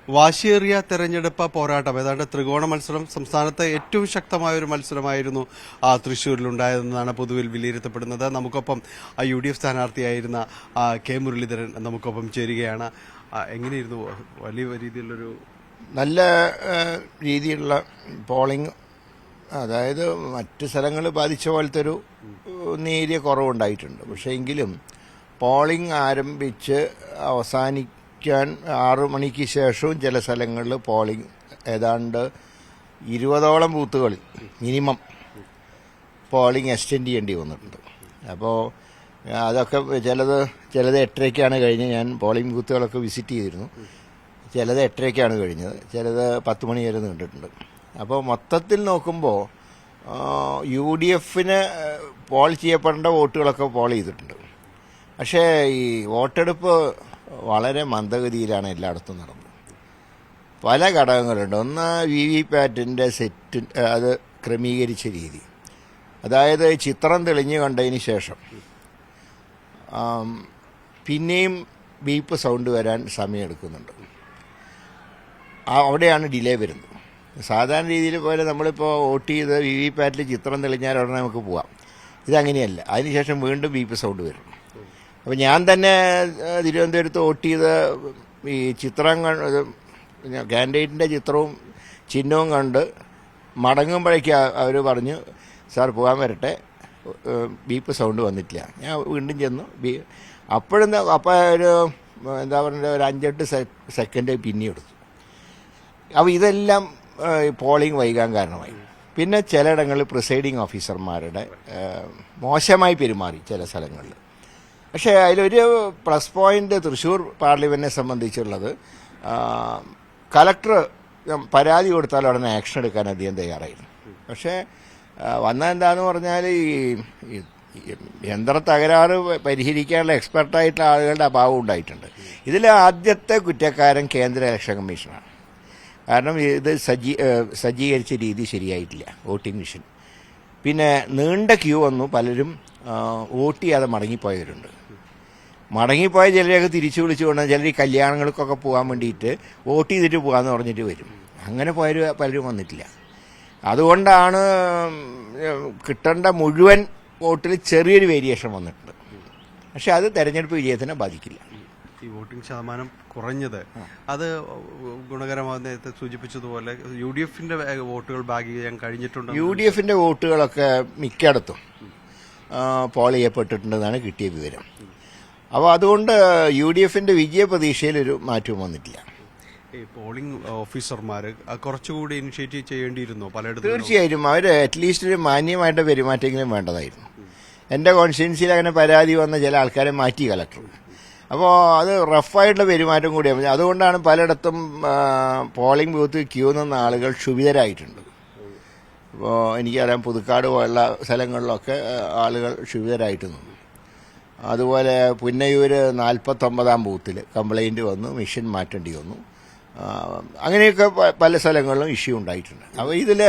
വാശിയേറിയ തെരഞ്ഞെടുപ്പ് പോരാട്ടം ഏതാണ്ട് ത്രികോണ മത്സരം സംസ്ഥാനത്തെ ഏറ്റവും ശക്തമായ ഒരു മത്സരമായിരുന്നു തൃശ്ശൂരിലുണ്ടായതെന്നാണ് പൊതുവിൽ വിലയിരുത്തപ്പെടുന്നത്. നമുക്കൊപ്പം UDF സ്ഥാനാർത്ഥിയായിരുന്ന കെ മുരളീധരൻ നമുക്കൊപ്പം ചേരുകയാണ്. എങ്ങനെയായിരുന്നു? വലിയ രീതിയിലുള്ളൊരു നല്ല രീതിയിലുള്ള പോളിംഗ്, അതായത് മറ്റ് സ്ഥലങ്ങൾ ബാധിച്ച പോലത്തെ ഒരു നേരിയ കുറവുണ്ടായിട്ടുണ്ട്. പക്ഷേ എങ്കിലും പോളിംഗ് ആരംഭിച്ച് അവസാനിക്കാൻ 6 മണിക്ക് ശേഷവും ചില സ്ഥലങ്ങളിൽ പോളിംഗ് ഏതാണ്ട് 20ഓളം ബൂത്തുകളിൽ മിനിമം പോളിംഗ് എക്സ്റ്റെൻഡ് ചെയ്യേണ്ടി വന്നിട്ടുണ്ട്. അപ്പോൾ അതൊക്കെ ചിലത് 8:30ക്കാണ് കഴിഞ്ഞ്. ഞാൻ പോളിംഗ് ബൂത്തുകളൊക്കെ വിസിറ്റ് ചെയ്തിരുന്നു. ചിലത് 8:30ക്കാണ് കഴിഞ്ഞത്, ചിലത് 10 മണി വരെ നീണ്ടിട്ടുണ്ട്. അപ്പോൾ മൊത്തത്തിൽ നോക്കുമ്പോൾ UDFന് പോൾ ചെയ്യപ്പെടേണ്ട വോട്ടുകളൊക്കെ പോൾ ചെയ്തിട്ടുണ്ട്. പക്ഷേ ഈ വോട്ടെടുപ്പ് വളരെ മന്ദഗതിയിലാണ് എല്ലായിടത്തും നടന്നത്. പല ഘടകങ്ങളുണ്ട്. ഒന്ന് VVPATന്റെ സെറ്റ്, അത് ക്രമീകരിച്ച രീതി, അതായത് ചിത്രം തെളിഞ്ഞു കണ്ടതിന് ശേഷം പിന്നെയും ബീപ്പ് സൗണ്ട് വരാൻ സമയമെടുക്കുന്നുണ്ട്. അവിടെയാണ് ഡിലേ വരുന്നത്. സാധാരണ രീതിയിൽ പോലെ നമ്മളിപ്പോൾ വോട്ട് ചെയ്ത് VVPATൽ ചിത്രം തെളിഞ്ഞാൽ ഉടനെ നമുക്ക് പോവാം. ഇതങ്ങനെയല്ല. അതിനുശേഷം വീണ്ടും ബീപ്പ് സൗണ്ട് വരും. അപ്പോൾ ഞാൻ തന്നെ തിരുവനന്തപുരത്ത് വോട്ട് ചെയ്ത് ഈ ചിത്രം കാൻഡിഡേറ്റിൻ്റെ ചിത്രവും ചിഹ്നവും കണ്ട് മടങ്ങുമ്പോഴേക്ക് അവർ പറഞ്ഞു, സാർ പോകാൻ വരട്ടെ, ബീപ്പ് സൗണ്ട് വന്നിട്ടില്ല. ഞാൻ വീണ്ടും ചെന്നു. അപ്പോൾ ഒരു എന്താ പറയുക, ഒരു 5-8 സെക്കൻഡ് പിന്നെ എടുത്തു. അപ്പോൾ ഇതെല്ലാം പോളിംഗ് വൈകാൻ കാരണമായി. പിന്നെ ചിലയിടങ്ങളിൽ പ്രിസൈഡിംഗ് ഓഫീസർമാരുടെ മോശമായി പെരുമാറി ചില സ്ഥലങ്ങളിൽ. പക്ഷേ അതിലൊരു പ്ലസ് പോയിന്റ് തൃശ്ശൂർ പാർലമെന്റിനെ സംബന്ധിച്ചുള്ളത്, കലക്ടർ പരാതി കൊടുത്താൽ ഉടനെ ആക്ഷൻ എടുക്കാൻ അധികം തയ്യാറായിരുന്നു. പക്ഷേ എന്താന്ന് പറഞ്ഞാൽ ഈ യന്ത്ര തകരാറ് പരിഹരിക്കാനുള്ള എക്സ്പെർട്ടായിട്ടുള്ള ആളുകളുടെ അഭാവം ഉണ്ടായിട്ടുണ്ട്. ഇതിൽ ആദ്യത്തെ കുറ്റക്കാരൻ കേന്ദ്ര ഇലക്ഷൻ കമ്മീഷനാണ്. കാരണം ഇത് സജ്ജീകരിച്ച രീതി ശരിയായിട്ടില്ല, വോട്ടിംഗ് മെഷീൻ. പിന്നെ നീണ്ട ക്യൂ വന്നു. പലരും വോട്ട് ചെയ്യാതെ മടങ്ങിപ്പോയവരുണ്ട്. മടങ്ങിപ്പോയ ചിലരെയൊക്കെ തിരിച്ചു വിളിച്ചുകൊണ്ട് ചിലർ ഈ കല്യാണങ്ങൾക്കൊക്കെ പോകാൻ വേണ്ടിയിട്ട് വോട്ട് ചെയ്തിട്ട് പോകാമെന്ന് പറഞ്ഞിട്ട് വരും. അങ്ങനെ പോയവർ പലരും വന്നിട്ടില്ല. അതുകൊണ്ടാണ് കിട്ടേണ്ട മുഴുവൻ വോട്ടിൽ ചെറിയൊരു വേരിയേഷൻ വന്നിട്ടുണ്ട്. പക്ഷെ അത് തെരഞ്ഞെടുപ്പ് വിജയത്തിനെ ബാധിക്കില്ല. ഈ വോട്ടിംഗ് ശതമാനം കുറഞ്ഞത് അത് ഗുണകരമാകുന്ന നേരത്തെ സൂചിപ്പിച്ചതുപോലെ UDFന്റെ വോട്ടുകൾ ബാഗ് ചെയ്യാൻ കഴിഞ്ഞിട്ടുണ്ട്. UDFന്റെ വോട്ടുകളൊക്കെ മിക്കയിടത്തും പോൾ ചെയ്യപ്പെട്ടിട്ടുണ്ടെന്നാണ് കിട്ടിയ വിവരം. അപ്പോൾ അതുകൊണ്ട് UDFന്റെ വിജയ പ്രതീക്ഷയിലൊരു മാറ്റവും വന്നിട്ടില്ല. ഈ പോളിംഗ് ഓഫീസർമാർ കുറച്ചുകൂടി ഇനിഷ്യേറ്റീവ് ചെയ്യേണ്ടിയിരുന്നോ പലയിടത്തും? തീർച്ചയായും അവർ അറ്റ്ലീസ്റ്റ് ഒരു മാന്യമായിട്ട് പെരുമാറ്റമെങ്കിലും വേണ്ടതായിരുന്നു. എൻ്റെ കോൺസ്റ്റിറ്റ്യുവൻസിയിൽ അങ്ങനെ പരാതി വന്ന ചില ആൾക്കാരെ മാറ്റി കലക്ടർ. അപ്പോൾ അത് റഫായിട്ടുള്ള പെരുമാറ്റം കൂടിയാണ്. അതുകൊണ്ടാണ് പലയിടത്തും പോളിംഗ് ബൂത്ത് ക്യൂ നിന്ന ആളുകൾ ക്ഷുഭിതരായിട്ടുണ്ട്. ഇപ്പോൾ എനിക്കറിയാം, പുതുക്കാട് പോലുള്ള സ്ഥലങ്ങളിലൊക്കെ ആളുകൾ ക്ഷുഭിതരായിട്ട് നിന്നു. അതുപോലെ പുന്നയൂർ 49-ാം ബൂത്തിൽ കംപ്ലൈൻറ്റ് വന്നു, മെഷീൻ മാറ്റേണ്ടി വന്നു. അങ്ങനെയൊക്കെ പല സ്ഥലങ്ങളിലും ഇഷ്യൂ ഉണ്ടായിട്ടുണ്ട്. അപ്പോൾ ഇതിൽ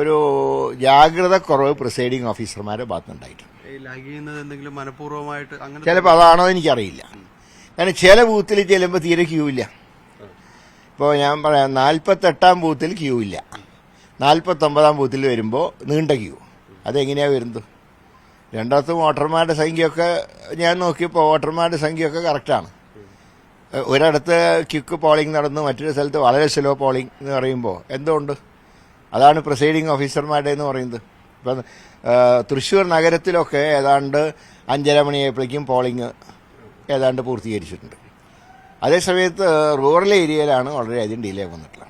ഒരു ജാഗ്രത കുറവ് പ്രിസൈഡിംഗ് ഓഫീസർമാരുടെ ഭാഗത്തുനിന്നുണ്ടായിട്ടുണ്ട്. ചിലപ്പോൾ അതാണോ എനിക്കറിയില്ല. കാരണം ചില ബൂത്തിൽ ചെല്ലുമ്പോൾ തീരെ ക്യൂ ഇല്ല. ഇപ്പോൾ ഞാൻ പറയാം, 48-ാം ബൂത്തിൽ ക്യൂ ഇല്ല, 49-ാം ബൂത്തിൽ വരുമ്പോൾ നീണ്ട ക്യൂ. അതെങ്ങനെയാണ് വരുന്നത്? രണ്ടിടത്തും വോട്ടർമാരുടെ സംഖ്യയൊക്കെ ഞാൻ നോക്കിയപ്പോൾ വോട്ടർമാരുടെ സംഖ്യയൊക്കെ കറക്റ്റാണ്. ഒരിടത്ത് ക്വിക്ക് പോളിംഗ് നടന്നു, മറ്റൊരു സ്ഥലത്ത് വളരെ സ്ലോ പോളിംഗ് എന്ന് പറയുമ്പോൾ എന്തുകൊണ്ട്? അതാണ് പ്രിസൈഡിംഗ് ഓഫീസർമാരുടെ എന്ന് പറയുന്നത്. ഇപ്പം തൃശ്ശൂർ നഗരത്തിലൊക്കെ ഏതാണ്ട് 5:30 മണിയായപ്പോഴേക്കും പോളിംഗ് ഏതാണ്ട് പൂർത്തീകരിച്ചിട്ടുണ്ട്. അതേസമയത്ത് റൂറൽ ഏരിയയിലാണ് വളരെയധികം ഡിലേ വന്നിട്ടുള്ളത്.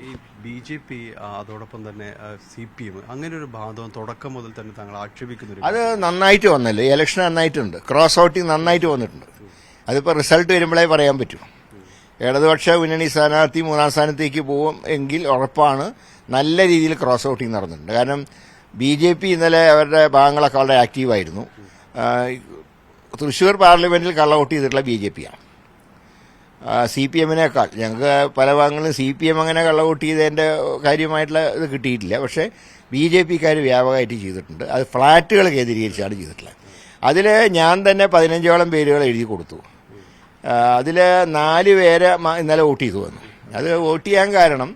ഈ BJP അതോടൊപ്പം തന്നെ CPM അങ്ങനെ ഒരു ഭാഗം തുടക്കം മുതൽ തന്നെ താങ്കൾ ആക്ഷേപിക്കുന്നു. അത് നന്നായിട്ട് വന്നല്ലോ, ഇലക്ഷൻ നന്നായിട്ടുണ്ട്, ക്രോസ് വോട്ടിംഗ് നന്നായിട്ട് വന്നിട്ടുണ്ട്. അതിപ്പോൾ റിസൾട്ട് വരുമ്പോഴേ പറയാൻ പറ്റൂ. ഇടതുപക്ഷ മുന്നണി സ്ഥാനാർത്ഥി 3-ാം സ്ഥാനത്തേക്ക് പോകും എങ്കിൽ ഉറപ്പാണ് നല്ല രീതിയിൽ ക്രോസ് വോട്ടിംഗ് നടന്നിട്ടുണ്ട്. കാരണം BJP ഇന്നലെ അവരുടെ ഭാഗങ്ങളൊക്കെ വളരെ ആക്റ്റീവായിരുന്നു. തൃശ്ശൂർ പാർലമെന്റിൽ കള്ള വോട്ട് ചെയ്തിട്ടുള്ള BJP-യാണ്. CPM-നേക്കാൾ ഞങ്ങൾക്ക് പല ഭാഗങ്ങളിലും CPM അങ്ങനെ കള്ള വോട്ട് ചെയ്തതിൻ്റെ കാര്യമായിട്ടുള്ള ഇത് കിട്ടിയിട്ടില്ല. പക്ഷേ BJP-ക്കാർ വ്യാപകമായിട്ട് ചെയ്തിട്ടുണ്ട്. അത് ഫ്ളാറ്റുകൾ കേന്ദ്രീകരിച്ചാണ് ചെയ്തിട്ടുള്ളത്. അതിൽ ഞാൻ തന്നെ 15ഓളം പേരുകൾ എഴുതി കൊടുത്തു. അതിൽ 4 പേരെ ഇന്നലെ വോട്ട് ചെയ്തു വന്നു. അത് വോട്ട് ചെയ്യാൻ കാരണം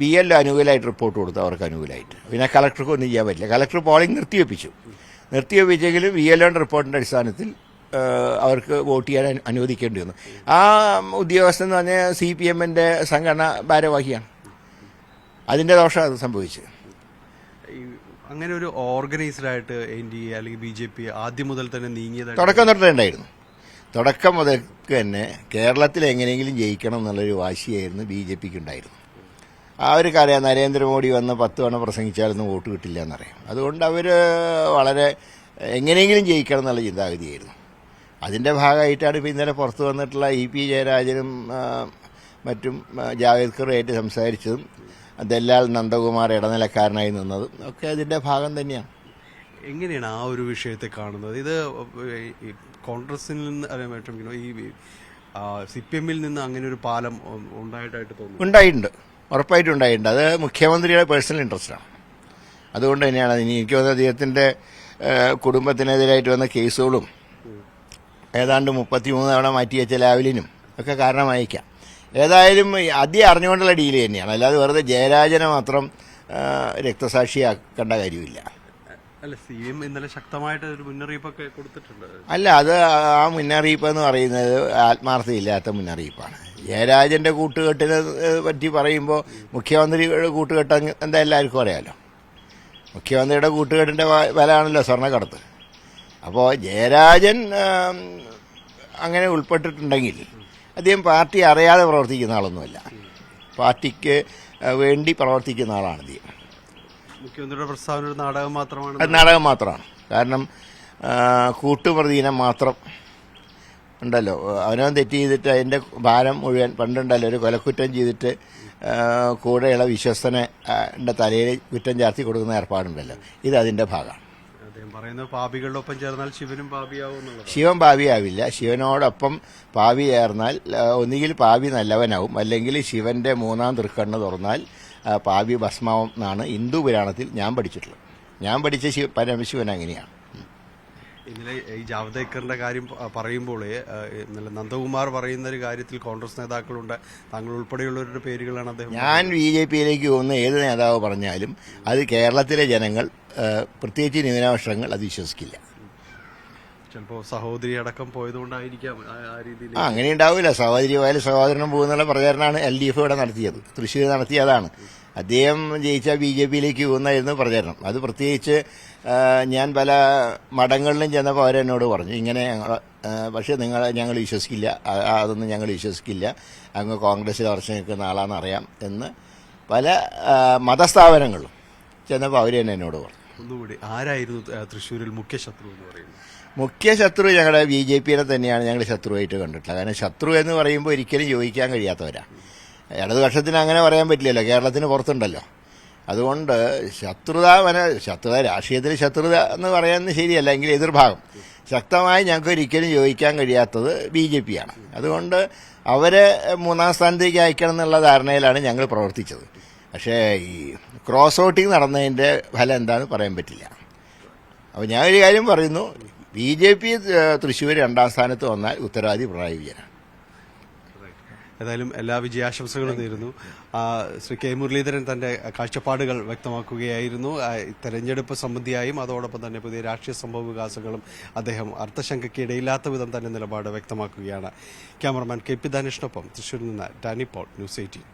BL അനുകൂലമായിട്ട് റിപ്പോർട്ട് കൊടുത്തു, അവർക്ക് അനുകൂലമായിട്ട്. പിന്നെ കളക്ടർക്ക് ഒന്നും ചെയ്യാൻ പറ്റില്ല. കളക്ടർ പോളിംഗ് നിർത്തിവെപ്പിച്ചെങ്കിലും BL റിപ്പോർട്ടിൻ്റെ അടിസ്ഥാനത്തിൽ അവർക്ക് വോട്ട് ചെയ്യാൻ അനുവദിക്കേണ്ടി വന്നു. ആ ഉദ്യോഗസ്ഥൻ എന്ന് പറഞ്ഞാൽ CPM-ന്റെ സംഘടന ഭാരവാഹിയാണ്. അതിൻ്റെ ദോഷം അത് സംഭവിച്ചത്. അങ്ങനെ ഒരു ഓർഗനൈസ്ഡ് ആയിട്ട് NDA അല്ലെങ്കിൽ BJP ആദ്യം മുതൽ തന്നെ നീങ്ങിയതായിട്ട് തുടക്കം മുതൽക്ക് തന്നെ കേരളത്തിൽ എങ്ങനെയെങ്കിലും ജയിക്കണം എന്നുള്ളൊരു വാശിയായിരുന്നു BJPക്ക് ഉണ്ടായിരുന്നു. അവർക്കറിയാം നരേന്ദ്രമോദി വന്ന് 10 തവണ പ്രസംഗിച്ചാലൊന്നും വോട്ട് കിട്ടില്ല എന്നറിയാം. അതുകൊണ്ട് അവർ വളരെ എങ്ങനെയെങ്കിലും ജയിക്കണം എന്നുള്ള ചിന്താഗതിയായിരുന്നു. അതിൻ്റെ ഭാഗമായിട്ടാണ് ഇപ്പോൾ ഇന്നലെ പുറത്തു വന്നിട്ടുള്ള EP ജയരാജനും മറ്റും ജാവേദ്കറുമായിട്ട് സംസാരിച്ചതും ദല്ലാൽ നന്ദകുമാർ ഇടനിലക്കാരനായി നിന്നതും ഒക്കെ അതിൻ്റെ ഭാഗം തന്നെയാണ്. എങ്ങനെയാണ് ആ ഒരു വിഷയത്തെ കാണുന്നത്? ഇത് കോൺഗ്രസിൽ നിന്ന് ഈ CPM-ൽ നിന്ന് അങ്ങനെ ഒരു പാലം ഉണ്ടായിട്ടായിട്ട് തോന്നുന്നു. ഉണ്ടായിട്ടുണ്ട്, ഉറപ്പായിട്ടും ഉണ്ടായിട്ടുണ്ട്. അത് മുഖ്യമന്ത്രിയുടെ പേഴ്സണൽ ഇൻട്രസ്റ്റാണ്. അതുകൊണ്ട് തന്നെയാണ് എനിക്ക് തോന്നുന്നത് അദ്ദേഹത്തിൻ്റെ കുടുംബത്തിനെതിരായിട്ട് വന്ന കേസുകളും ഏതാണ്ട് 33 തവണ മാറ്റിവെച്ച ലാവലിനും ഒക്കെ കാരണമായിരിക്കാം. ഏതായാലും ആദ്യം അറിഞ്ഞുകൊണ്ടുള്ള ഡീല് തന്നെയാണ്, അല്ലാതെ വെറുതെ ജയരാജനെ മാത്രം രക്തസാക്ഷിയാക്കേണ്ട കാര്യമില്ല. അല്ല, CM ഇന്നലെ ശക്തമായിട്ട് ഒരു മുന്നറിയിപ്പൊക്കെ കൊടുത്തിട്ടുണ്ട്. അല്ല, അത് ആ മുന്നറിയിപ്പ് എന്ന് പറയുന്നത് ആത്മാർത്ഥയില്ലാത്ത മുന്നറിയിപ്പാണ്. ജയരാജന്റെ കൂട്ടുകെട്ടിനെ പറ്റി പറയുമ്പോൾ മുഖ്യമന്ത്രിയുടെ കൂട്ടുകെട്ട് എന്താ എല്ലാവർക്കും അറിയാമല്ലോ. മുഖ്യമന്ത്രിയുടെ കൂട്ടുകെട്ടിന്റെ ബലമാണല്ലോ സ്വർണ്ണക്കടത്ത്. അപ്പോൾ ജയരാജൻ അങ്ങനെ ഉൾപ്പെട്ടിട്ടുണ്ടെങ്കിൽ അദ്ദേഹം പാർട്ടി അറിയാതെ പ്രവർത്തിക്കുന്ന ആളൊന്നുമല്ല, പാർട്ടിക്ക് വേണ്ടി പ്രവർത്തിക്കുന്ന ആളാണ് അദ്ദേഹം. മുഖ്യമന്ത്രിയുടെ പ്രസ്താവന ഒരു നാടകം മാത്രമാണ്. അത് നാടകം മാത്രമാണ്. കാരണം കൂട്ടുപ്രതിദിനം മാത്രം ഉണ്ടല്ലോ, അവനവൻ തെറ്റ് ചെയ്തിട്ട് അതിൻ്റെ ഭാരം മുഴുവൻ, പണ്ടുണ്ടല്ലോ ഒരു കൊലക്കുറ്റം ചെയ്തിട്ട് കൂടെയുള്ള വിശ്വസ്തനെ തലയിൽ കുറ്റം ചാർത്തി കൊടുക്കുന്ന ഏർപ്പാടുണ്ടല്ലോ, ഇത് അതിൻ്റെ ഭാഗമാണ്. അദ്ദേഹം പറയുന്നത് പാപികളുടെ ഒപ്പം ചേർന്നാൽ ശിവനും പാപിയാവും. ശിവൻ പാപിയാവില്ല. ശിവനോടൊപ്പം പാപി ചേർന്നാൽ ഒന്നുകിൽ പാപി നല്ലവനാവും, അല്ലെങ്കിൽ ശിവന്റെ 3-ാം തൃക്കണ്ണ് തുറന്നാൽ പാപി ഭസ്മാവും എന്നാണ് ഹിന്ദു പുരാണത്തിൽ ഞാൻ പഠിച്ചിട്ടുള്ളത്. ഞാൻ പഠിച്ച പരമശിവൻ അങ്ങനെയാണ്. ഇന്നലെ ഈ ജാവ്ദേക്കറിന്റെ കാര്യം പറയുമ്പോൾ ഇന്നലെ നന്ദകുമാർ പറയുന്ന ഒരു കാര്യത്തിൽ കോൺഗ്രസ് നേതാക്കളുണ്ട്, താങ്കൾ ഉൾപ്പെടെയുള്ളവരുടെ പേരുകളാണ് അദ്ദേഹം. ഞാൻ BJPയിലേക്ക് പോകുന്ന ഏത് നേതാവ് പറഞ്ഞാലും അത് കേരളത്തിലെ ജനങ്ങൾ, പ്രത്യേകിച്ച് ന്യൂനപക്ഷങ്ങൾ, അത് വിശ്വസിക്കില്ല. ചിലപ്പോൾ സഹോദരി അടക്കം പോയതുകൊണ്ടായിരിക്കാം ആ രീതിയിൽ. അങ്ങനെ ഉണ്ടാവില്ല. സഹോദരി പോയാലും സഹോദരനും പോകുന്നുള്ള പ്രചാരണമാണ് LDF ഇവിടെ നടത്തിയത്, തൃശ്ശൂർ നടത്തിയതാണ്. അദ്ദേഹം ജയിച്ച BJPയിലേക്ക് പോകുന്നായിരുന്നു പ്രചരണം. അത് പ്രത്യേകിച്ച് ഞാൻ പല മഠങ്ങളിലും ചെന്നപ്പോൾ അവരെന്നോട് പറഞ്ഞു ഇങ്ങനെ, പക്ഷേ ഞങ്ങൾ വിശ്വസിക്കില്ല, അതൊന്നും ഞങ്ങൾ വിശ്വസിക്കില്ല, അങ്ങ് കോൺഗ്രസ്സിൽ ഉറച്ചു നിൽക്കുന്ന ആളാണെന്നറിയാം എന്ന് പല മതസ്ഥാപനങ്ങളും ചെന്നപ്പോൾ അവർ തന്നെ എന്നോട് പറഞ്ഞു. ഒന്നുകൂടി, ആരായിരുന്നു തൃശ്ശൂരിൽ മുഖ്യ ശത്രു എന്ന് പറയുന്നത്? മുഖ്യ ശത്രു ഞങ്ങളുടെ BJPയെ തന്നെയാണ് ഞങ്ങൾ ശത്രുവായിട്ട് കണ്ടിട്ടുള്ളത്. കാരണം ശത്രു എന്ന് പറയുമ്പോൾ ഒരിക്കലും യോജിക്കാൻ കഴിയാത്തവരാണ്. ഇടതുപക്ഷത്തിന് അങ്ങനെ പറയാൻ പറ്റില്ലല്ലോ, കേരളത്തിന് പുറത്തുണ്ടല്ലോ. അതുകൊണ്ട് ശത്രുത രാഷ്ട്രീയത്തിൽ ശത്രുത എന്ന് പറയാൻ ശരിയല്ല, എങ്കിൽ എതിർഭാഗം ശക്തമായി ഞങ്ങൾക്ക് ഒരിക്കലും യോജിക്കാൻ കഴിയാത്തത് BJPയാണ്. അതുകൊണ്ട് അവരെ 3-ാം സ്ഥാനത്തേക്ക് അയക്കണം എന്നുള്ള ധാരണയിലാണ് ഞങ്ങൾ പ്രവർത്തിച്ചത്. പക്ഷേ ഈ ക്രോസ് വോട്ടിംഗ് നടന്നതിൻ്റെ ഫലം എന്താണെന്ന് പറയാൻ പറ്റില്ല. അപ്പോൾ ഞാനൊരു കാര്യം പറയുന്നു, BJP തൃശ്ശൂർ 2-ാം സ്ഥാനത്ത് വന്നാൽ ഉത്തരവാദി പിണറായി വിജയനാണ്. ഏതായാലും എല്ലാ വിജയാശംസകളും നേരുന്നു. ശ്രീ K മുരളീധരൻ തന്റെ കാഴ്ചപ്പാടുകൾ വ്യക്തമാക്കുകയായിരുന്നു. തെരഞ്ഞെടുപ്പ് സംബന്ധിയായും അതോടൊപ്പം തന്നെ പുതിയ രാഷ്ട്രീയ സംഭവ വികാസങ്ങളും അദ്ദേഹം അർത്ഥശങ്കയ്ക്ക് ഇടയില്ലാത്ത വിധം തന്നെ നിലപാട് വ്യക്തമാക്കുകയാണ്. ക്യാമറമാൻ KP ധനുഷിനൊപ്പം തൃശ്ശൂരിൽ നിന്ന് ഡാനി പോൾ, ന്യൂസ് 18.